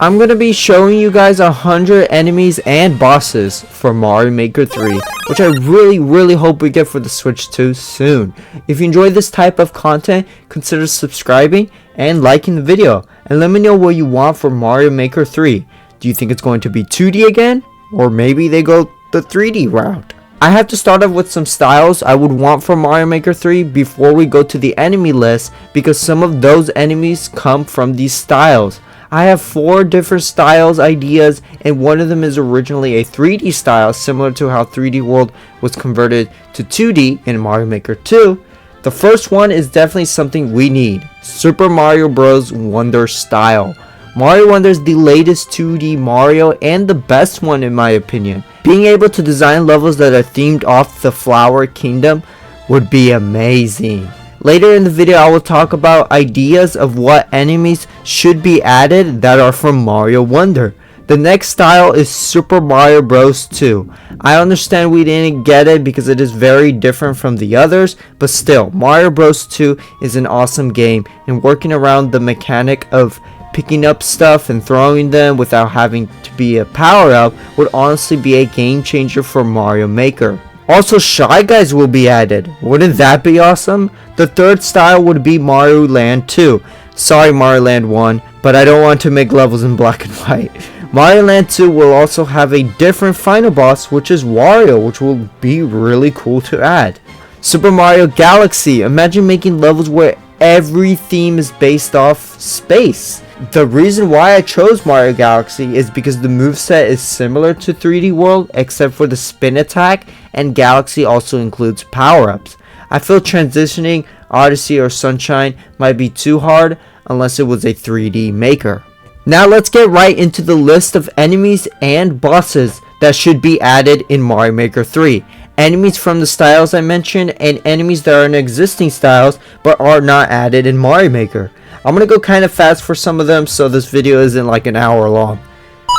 I'm going to be showing you guys 100 enemies and bosses for Mario Maker 3, which I really hope we get for the Switch 2 soon. If you enjoy this type of content, consider subscribing and liking the video, and let me know what you want for Mario Maker 3. Do you think it's going to be 2D again? Or maybe they go the 3D route? I have to start off with some styles I would want for Mario Maker 3 before we go to the enemy list, because some of those enemies come from these styles. I have 4 different styles ideas, and one of them is originally a 3D style, similar to how 3D World was converted to 2D in Mario Maker 2. The first one is definitely something we need: Super Mario Bros. Wonder style. Mario Wonder is the latest 2D Mario and the best one in my opinion. Being able to design levels that are themed off the Flower Kingdom would be amazing. Later in the video, I will talk about ideas of what enemies should be added that are from Mario Wonder. The next style is Super Mario Bros. 2. I understand we didn't get it because it is very different from the others, but still, Mario Bros. 2 is an awesome game, and working around the mechanic of picking up stuff and throwing them without having to be a power-up would honestly be a game changer for Mario Maker. Also, Shy Guys will be added. Wouldn't that be awesome? The third style would be Mario Land 2. Sorry Mario Land 1, but I don't want to make levels in black and white. Mario Land 2 will also have a different final boss, which is Wario, which will be really cool to add. Super Mario Galaxy. Imagine making levels where every theme is based off space. The reason why I chose Mario Galaxy is because the moveset is similar to 3D World except for the spin attack, and Galaxy also includes power-ups. I feel transitioning Odyssey or Sunshine might be too hard unless it was a 3D maker. Now let's get right into the list of enemies and bosses that should be added in Mario Maker 3. Enemies from the styles I mentioned, and enemies that are in existing styles but are not added in Mario Maker. I'm gonna go kind of fast for some of them so this video isn't like an hour long.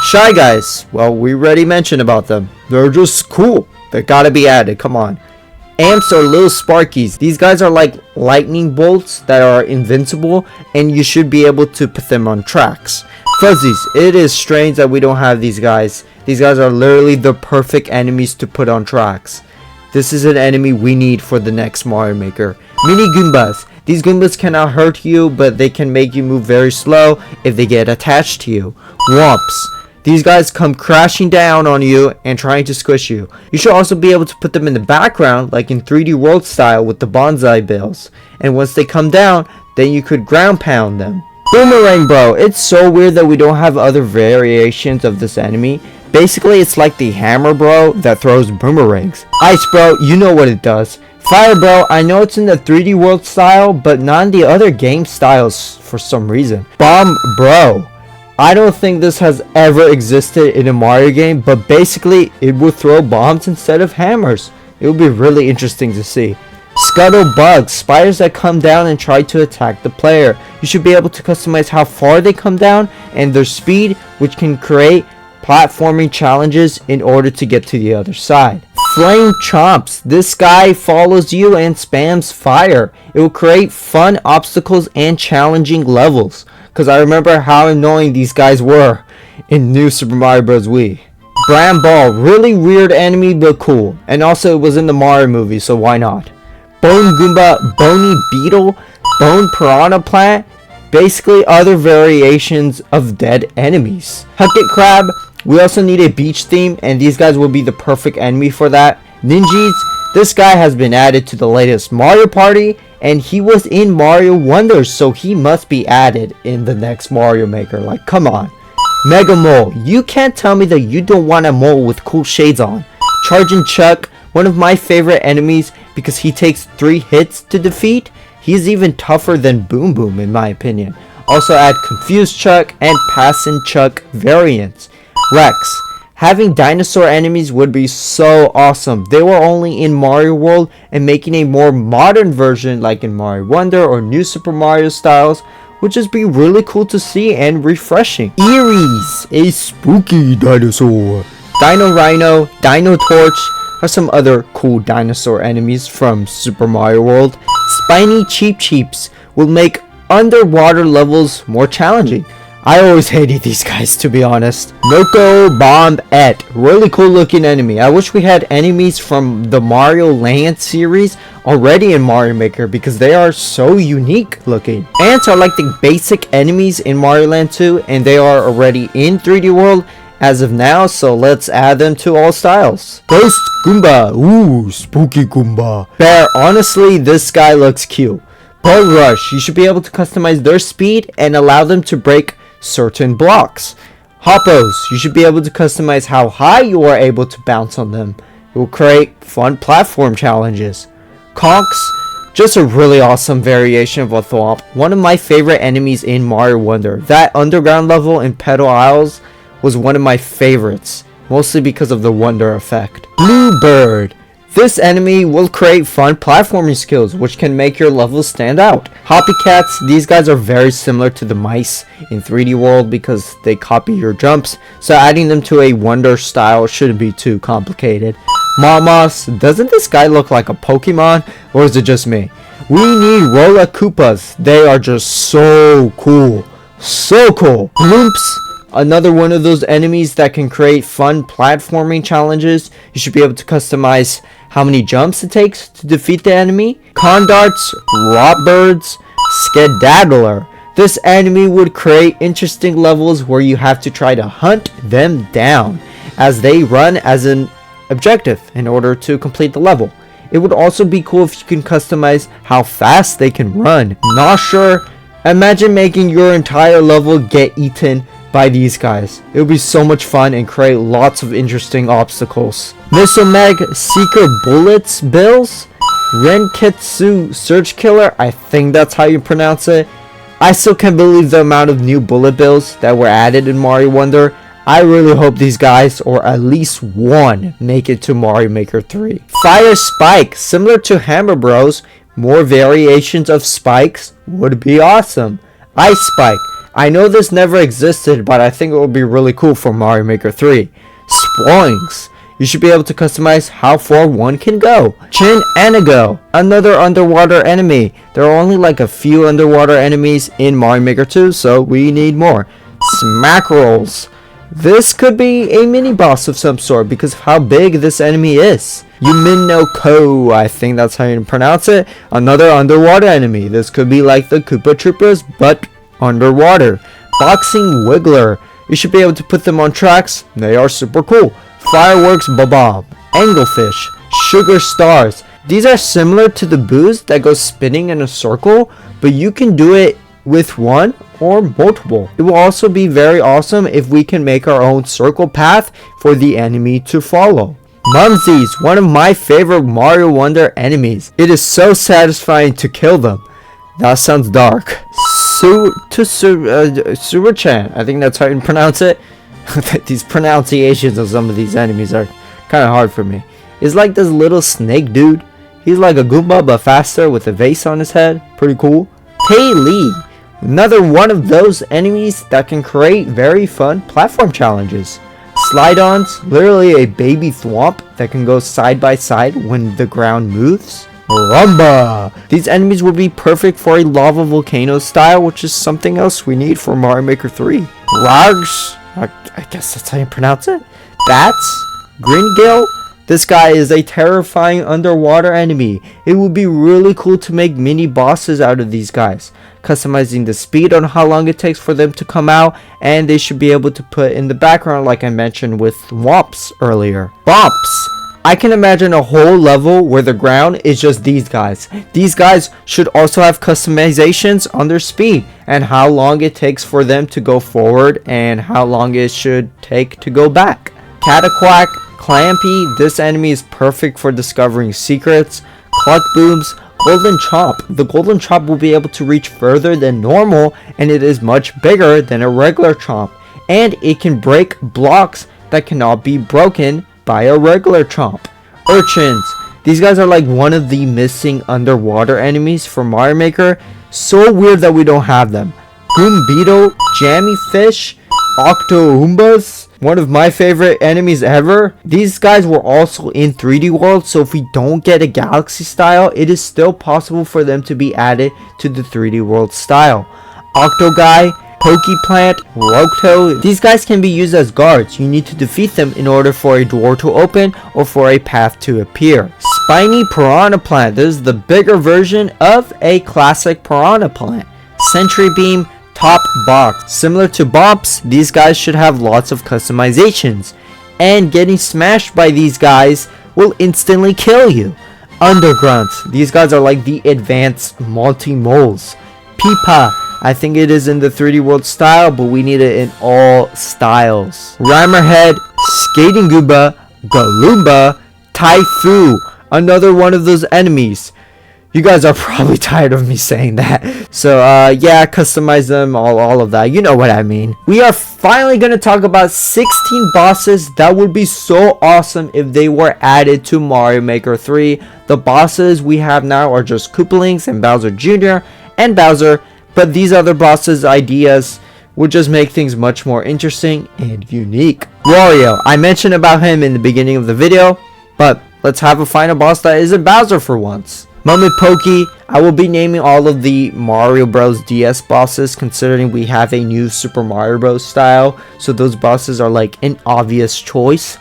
Shy Guys, well, we already mentioned about them. They're just cool. They gotta be added, come on. Amps are little Sparkies. These guys are like lightning bolts that are invincible, and you should be able to put them on tracks. Fuzzies, it is strange that we don't have these guys. These guys are literally the perfect enemies to put on tracks. This is an enemy we need for the next Mario Maker. Mini Goombas. These Goombas cannot hurt you, but they can make you move very slow if they get attached to you. Whomps. These guys come crashing down on you and trying to squish you. You should also be able to put them in the background like in 3D World style with the bonsai bills. And once they come down, then you could ground pound them. Boomerang Bro. It's so weird that we don't have other variations of this enemy. Basically, it's like the Hammer Bro that throws boomerangs. Ice Bro, you know what it does. Fire Bro, I know it's in the 3D World style, but not in the other game styles for some reason. Bomb Bro. I don't think this has ever existed in a Mario game, but basically, it will throw bombs instead of hammers. It will be really interesting to see. Scuttle Bugs, spiders that come down and try to attack the player. You should be able to customize how far they come down and their speed, which can create platforming challenges in order to get to the other side. Flame Chomps. This guy follows you and spams fire. It will create fun obstacles and challenging levels, because I remember how annoying these guys were in New Super Mario Bros. Wii. Bram Ball. Really weird enemy but cool, and also it was in the Mario movie, so why not. Bone Goomba, Bony Beetle, Bone Piranha Plant. Basically other variations of dead enemies. Hucket Crab. We also need a beach theme, and these guys will be the perfect enemy for that. Ninjas. This guy has been added to the latest Mario Party, and he was in Mario Wonder, so he must be added in the next Mario Maker. Like, come on. Mega Mole. You can't tell me that you don't want a mole with cool shades on. Charging Chuck. One of my favorite enemies because he takes 3 hits to defeat. He's even tougher than Boom Boom in my opinion. Also add Confused Chuck and Passin' Chuck variants. Rex. Having dinosaur enemies would be so awesome. They were only in Mario World, and making a more modern version like in Mario Wonder or New Super Mario styles would just be really cool to see and refreshing. Eries. A spooky dinosaur. Dino Rhino, Dino Torch are some other cool dinosaur enemies from Super Mario World. Spiny Cheep Cheeps will make underwater levels more challenging. I always hated these guys, to be honest. Noko Bomb Et. Really cool looking enemy. I wish we had enemies from the Mario Land series already in Mario Maker because they are so unique looking. Ants are like the basic enemies in Mario Land 2 and they are already in 3D World as of now, so let's add them to all styles. Ghost Goomba. Ooh, spooky Goomba. Bear, honestly, this guy looks cute. Bug Rush. You should be able to customize their speed and allow them to break certain blocks. Hoppos. You should be able to customize how high you are able to bounce on them. It will create fun platform challenges. Conks. Just a really awesome variation of a Thwomp. One of my favorite enemies in Mario Wonder. That underground level in Petal Isles was one of my favorites, mostly because of the wonder effect. Bluebird. This enemy will create fun platforming skills which can make your levels stand out. Hoppycats, these guys are very similar to the mice in 3D World because they copy your jumps, so adding them to a wonder style shouldn't be too complicated. Mamas, doesn't this guy look like a Pokemon, or is it just me? We need Rolla Koopas, they are just so cool. So cool. Bloomps. Another one of those enemies that can create fun platforming challenges. You should be able to customize how many jumps it takes to defeat the enemy. Condarts, Robirds, Skedaddler. This enemy would create interesting levels where you have to try to hunt them down as they run as an objective in order to complete the level. It would also be cool if you can customize how fast they can run. Not sure. Imagine making your entire level get eaten by these guys. It would be so much fun and create lots of interesting obstacles. Missile Meg, Seeker Bullets Bills, Renketsu Surge Killer, I think that's how you pronounce it. I still can't believe the amount of new bullet bills that were added in Mario Wonder. I really hope these guys, or at least one, make it to Mario Maker 3. Fire Spike, similar to Hammer Bros, more variations of spikes would be awesome. Ice Spike. I know this never existed, but I think it would be really cool for Mario Maker 3. Spoings. You should be able to customize how far one can go. Chin Anago. Another underwater enemy. There are only like a few underwater enemies in Mario Maker 2, so we need more. Smackerels. This could be a mini boss of some sort because of how big this enemy is. Yuminoko, I think that's how you pronounce it. Another underwater enemy. This could be like the Koopa Troopers, but underwater. Boxing Wiggler. You should be able to put them on tracks. They are super cool. Fireworks Bob. Anglefish. Sugar Stars. These are similar to the boos that go spinning in a circle, but you can do it with one or multiple. It will also be very awesome if we can make our own circle path for the enemy to follow. Mumsies, one of my favorite Mario Wonder enemies. It is so satisfying to kill them. That sounds dark. Suba-chan, I think that's how you pronounce it. These pronunciations of some of these enemies are kind of hard for me. It's like this little snake dude. He's like a Goomba but faster with a vase on his head. Pretty cool. Pei Li, another one of those enemies that can create very fun platform challenges. Slide-ons, literally a baby thwomp that can go side by side when the ground moves. Rumba! These enemies would be perfect for a lava volcano style, which is something else we need for Mario Maker 3. Rags, I guess that's how you pronounce it. Bats, Gringill. This guy is a terrifying underwater enemy. It would be really cool to make mini bosses out of these guys. Customizing the speed on how long it takes for them to come out, and they should be able to put in the background like I mentioned with Womps earlier. Bumps! I can imagine a whole level where the ground is just these guys. These guys should also have customizations on their speed and how long it takes for them to go forward and how long it should take to go back. Cataquack, Clampy, this enemy is perfect for discovering secrets. Cluck Booms, Golden Chomp. The Golden Chomp will be able to reach further than normal and it is much bigger than a regular Chomp. And it can break blocks that cannot be broken by a regular Chomp. Urchins. These guys are like one of the missing underwater enemies from Mario Maker. So weird that we don't have them. Goombeetle, Jammy Fish, Octoombas, one of my favorite enemies ever. These guys were also in 3D World, so if we don't get a Galaxy style, it is still possible for them to be added to the 3D World style. Octoguy, Pokeplant, Rocto. These guys can be used as guards. You need to defeat them in order for a door to open or for a path to appear. Spiny Piranha Plant. This is the bigger version of a classic Piranha Plant. Sentry Beam, top box. Similar to Bops, these guys should have lots of customizations. And getting smashed by these guys will instantly kill you. Undergrunts. These guys are like the advanced multi-moles. Peepa. I think it is in the 3D World style, but we need it in all styles. Rhymerhead, Skating Goomba, Galumba, Taifu. Another one of those enemies. You guys are probably tired of me saying that. So, yeah, customize them, all of that. You know what I mean. We are finally going to talk about 16 bosses that would be so awesome if they were added to Mario Maker 3. The bosses we have now are just Koopalings and Bowser Jr. and Bowser. But these other bosses' ideas would just make things much more interesting and unique. Wario, I mentioned about him in the beginning of the video, but let's have a final boss that isn't Bowser for once. Mummy Pokey, I will be naming all of the Mario Bros DS bosses considering we have a new Super Mario Bros style, so those bosses are like an obvious choice.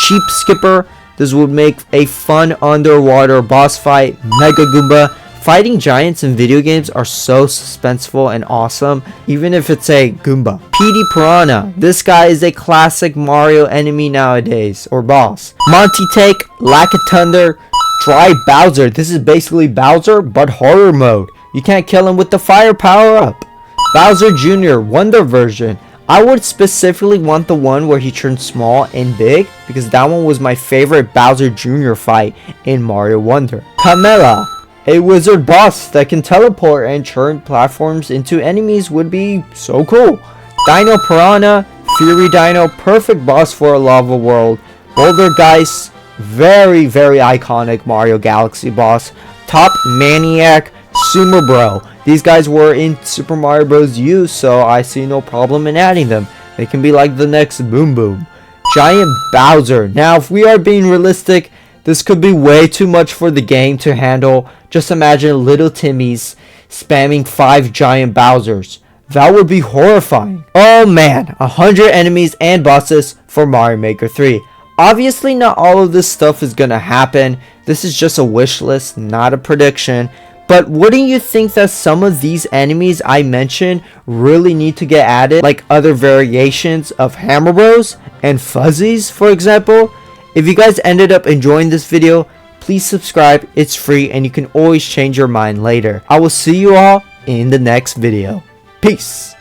Cheap Skipper, this would make a fun underwater boss fight. Mega Goomba, fighting giants in video games are so suspenseful and awesome, even if it's a Goomba. PD Piranha, this guy is a classic Mario enemy nowadays, or boss. Monty Take, Lack of Thunder, Dry Bowser. This is basically Bowser, but horror mode. You can't kill him with the fire power up. Bowser Jr. Wonder version. I would specifically want the one where he turns small and big, because that one was my favorite Bowser Jr. fight in Mario Wonder. Camilla, a wizard boss that can teleport and turn platforms into enemies would be so cool. Dino Piranha, Fury Dino, perfect boss for a lava world. Boulder Geist, very iconic Mario Galaxy boss. Top Maniac, Sumo Bro. These guys were in Super Mario Bros. U, so I see no problem in adding them. They can be like the next Boom Boom. Giant Bowser. Now, if we are being realistic, this could be way too much for the game to handle. Just imagine little Timmy's spamming 5 giant Bowsers. That would be horrifying. Oh man, 100 enemies and bosses for Mario Maker 3. Obviously not all of this stuff is gonna happen. This is just a wish list, not a prediction. But wouldn't you think that some of these enemies I mentioned really need to get added? Like other variations of Hammer Bros and Fuzzies, for example? If you guys ended up enjoying this video, please subscribe. It's free and you can always change your mind later. I will see you all in the next video. Peace.